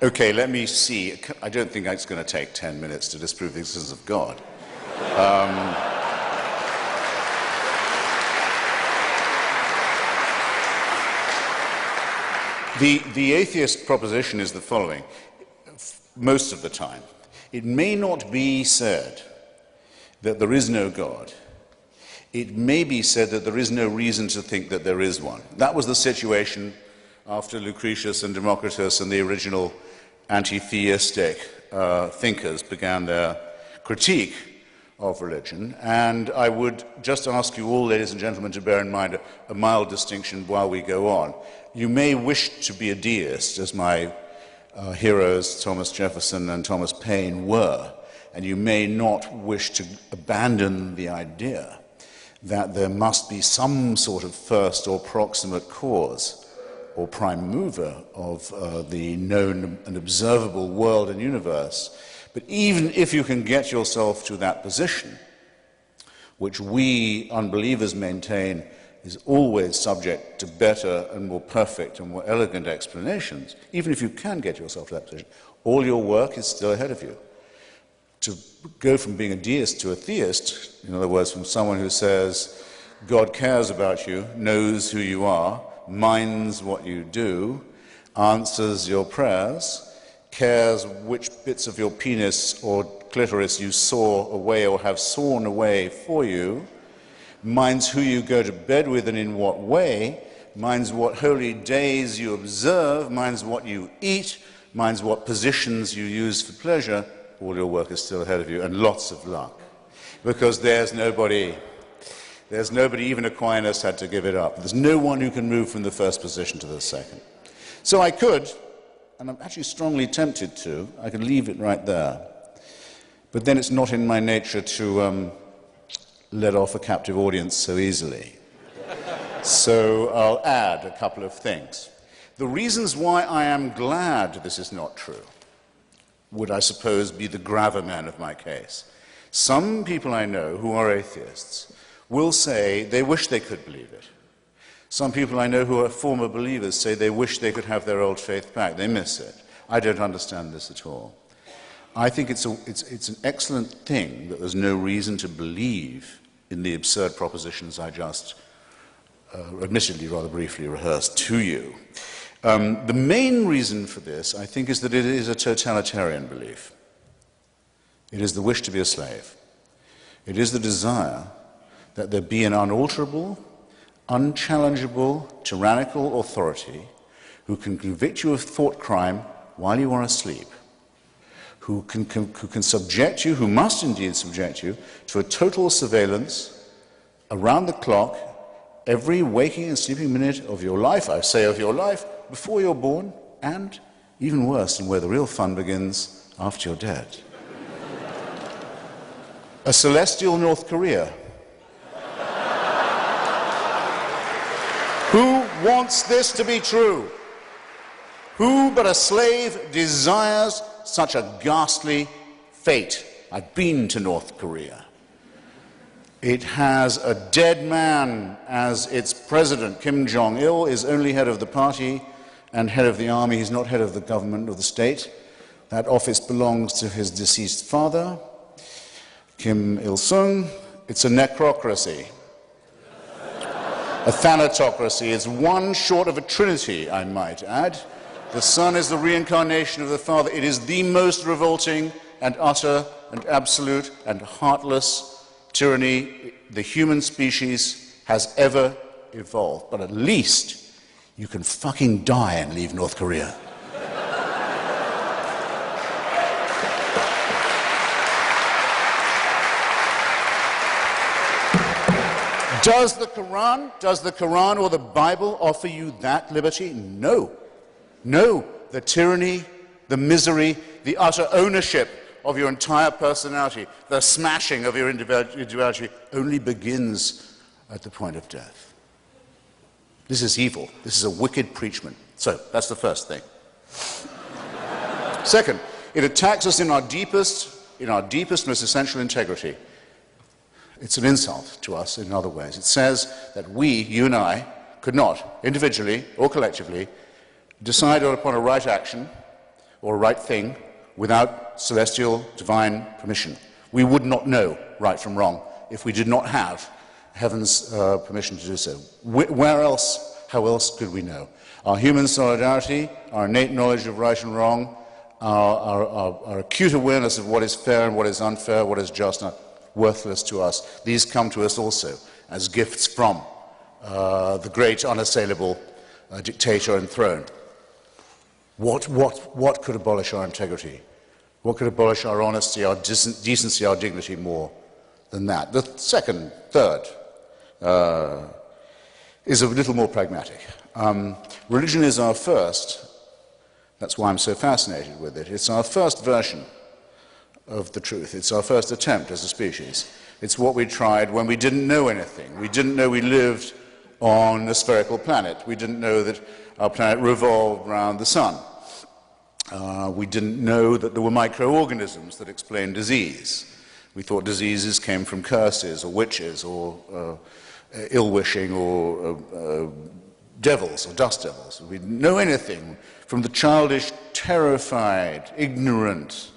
Okay, let me see. I don't think it's going to take 10 minutes to disprove the existence of God. The atheist proposition is the following. Most of the time, it may not be said that there is no God. It may be said that there is no reason to think that there is one. That was the situation after Lucretius and Democritus and the original anti-theistic thinkers began their critique of religion. And I would just ask you all, ladies and gentlemen, to bear in mind a mild distinction while we go on. You may wish to be a deist, as my heroes Thomas Jefferson and Thomas Paine were, and you may not wish to abandon the idea that there must be some sort of first or proximate cause or prime mover of the known and observable world and universe. But even if you can get yourself to that position, which we unbelievers maintain is always subject to better and more perfect and more elegant explanations, even if you can get yourself to that position, all your work is still ahead of you. To go from being a deist to a theist, in other words, from someone who says, God cares about you, knows who you are, minds what you do, answers your prayers, cares which bits of your penis or clitoris you saw away or have sawn away for you, minds who you go to bed with and in what way, minds what holy days you observe, minds what you eat, minds what positions you use for pleasure, all your work is still ahead of you, and lots of luck. Because there's nobody, even Aquinas had to give it up. There's no one who can move from the first position to the second. So I could, and I'm actually strongly tempted to, I could leave it right there. But then it's not in my nature to let off a captive audience so easily. So I'll add a couple of things. The reasons why I am glad this is not true would, I suppose, be the gravamen of my case. Some people I know who are atheists will say they wish they could believe it. Some people I know who are former believers say they wish they could have their old faith back. They miss it. I don't understand this at all. I think it's an excellent thing that there's no reason to believe in the absurd propositions I just, admittedly rather briefly, rehearsed to you. The main reason for this, I think, is that it is a totalitarian belief. It is the wish to be a slave. It is the desire that there be an unalterable, unchallengeable, tyrannical authority who can convict you of thought crime while you are asleep, who can subject you, who must indeed subject you, to a total surveillance around the clock, every waking and sleeping minute of your life, I say of your life, before you're born, and, even worse, and where the real fun begins, after you're dead. A celestial North Korea. Who wants this to be true? Who but a slave desires such a ghastly fate? I've been to North Korea. It has a dead man as its president. Kim Jong-il is only head of the party and head of the army. He's not head of the government or the state. That office belongs to his deceased father, Kim Il-sung. It's a necrocracy. A thanatocracy. It's one short of a trinity, I might add. The Son is the reincarnation of the Father. It is the most revolting and utter and absolute and heartless tyranny the human species has ever evolved. But at least you can fucking die and leave North Korea. Does the Quran or the Bible offer you that liberty? No. No. The tyranny, the misery, the utter ownership of your entire personality, the smashing of your individuality only begins at the point of death. This is evil. This is a wicked preachment. So, that's the first thing. Second, it attacks us in our deepest, most essential integrity. It's an insult to us in other ways. It says that we, you and I, could not, individually or collectively, decide upon a right action or right thing without celestial divine permission. We would not know right from wrong if we did not have heaven's permission to do so. Where else, how else could we know? Our human solidarity, our innate knowledge of right and wrong, our acute awareness of what is fair and what is unfair, what is just and worthless to us, these come to us also as gifts from the great unassailable dictator enthroned. What could abolish our integrity? What could abolish our honesty, our decency, our dignity more than that? The third, is a little more pragmatic. Religion is our first, that's why I'm so fascinated with it, it's our first version of the truth. It's our first attempt as a species. It's what we tried when we didn't know anything. We didn't know we lived on a spherical planet. We didn't know that our planet revolved around the sun. We didn't know that there were microorganisms that explained disease. We thought diseases came from curses or witches or ill-wishing or devils or dust devils. We didn't know anything from the childish, terrified, ignorant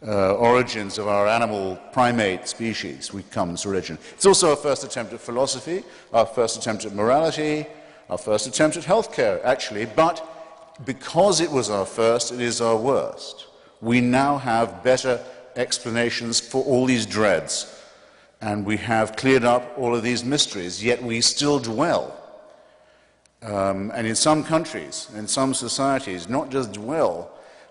origins of our animal primate species. We come to religion. It's also our first attempt at philosophy, our first attempt at morality, our first attempt at healthcare, actually, but because it was our first, it is our worst. We now have better explanations for all these dreads, and we have cleared up all of these mysteries, yet we still dwell. And in some countries, in some societies, not just dwell,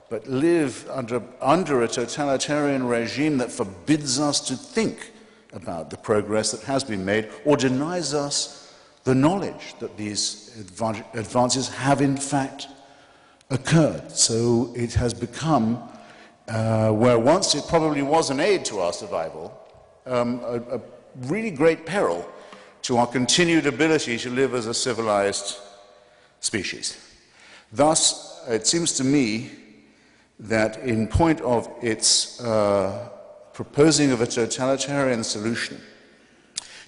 but live under a totalitarian regime that forbids us to think about the progress that has been made or denies us the knowledge that these advances have in fact occurred. So it has become, where once it probably was an aid to our survival, a really great peril to our continued ability to live as a civilized species. Thus, it seems to me that in point of its proposing of a totalitarian solution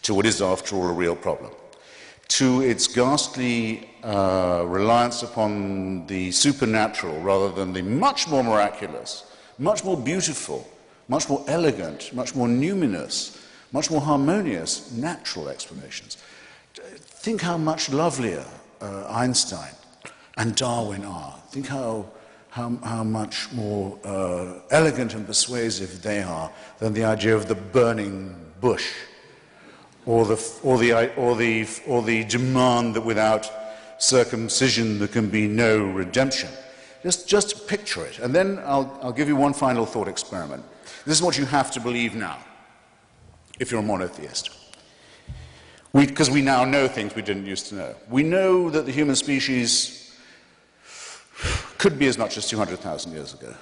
to what is, after all, a real problem, to its ghastly reliance upon the supernatural rather than the much more miraculous, much more beautiful, much more elegant, much more numinous, much more harmonious natural explanations. Think how much lovelier Einstein and Darwin are. Think how much more elegant and persuasive they are than the idea of the burning bush, or the demand that without circumcision there can be no redemption. Just picture it, and then I'll give you one final thought experiment. This is what you have to believe now, if you're a monotheist. Because we now know things we didn't used to know. We know that the human species could be as much as 200,000 years ago.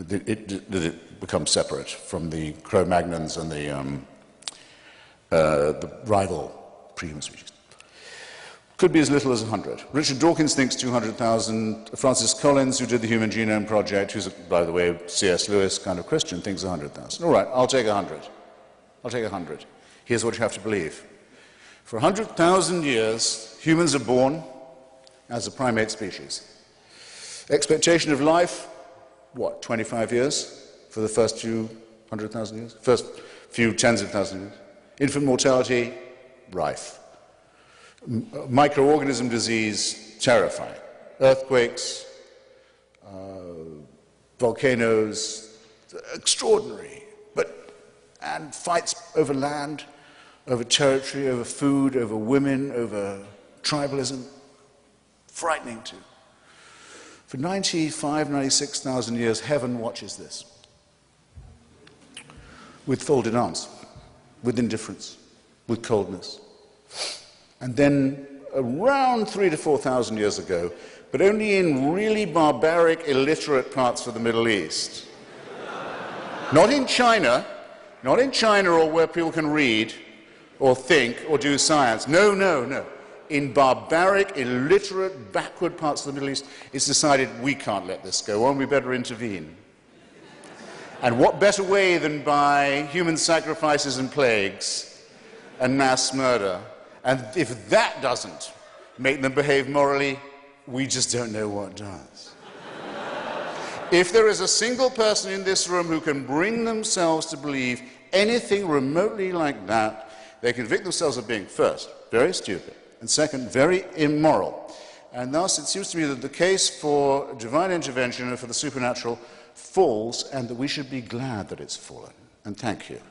It becomes separate from the Cro-Magnons and the rival pre-human species. Could be as little as 100. Richard Dawkins thinks 200,000. Francis Collins, who did the Human Genome Project, who's, by the way, C.S. Lewis kind of Christian, thinks 100,000. All right, I'll take 100. I'll take 100. Here's what you have to believe. For 100,000 years, humans are born as a primate species. Expectation of life, what, 25 years for the first few 100,000 years? First few tens of thousands of years. Infant mortality, rife. Microorganism disease, terrifying. Earthquakes, volcanoes, extraordinary. And fights over land, over territory, over food, over women, over tribalism. Frightening too. For 96,000 years, heaven watches this. With folded arms, with indifference, with coldness. And then around 3,000 to 4,000 years ago, but only in really barbaric, illiterate parts of the Middle East. Not in China or where people can read or think or do science. No. In barbaric, illiterate, backward parts of the Middle East, it's decided we can't let this go on, we better intervene. And what better way than by human sacrifices and plagues and mass murder? And if that doesn't make them behave morally, we just don't know what does. If there is a single person in this room who can bring themselves to believe anything remotely like that, they convict themselves of being, first, very stupid, and second, very immoral. And thus it seems to me that the case for divine intervention and for the supernatural falls, and that we should be glad that it's fallen. And thank you.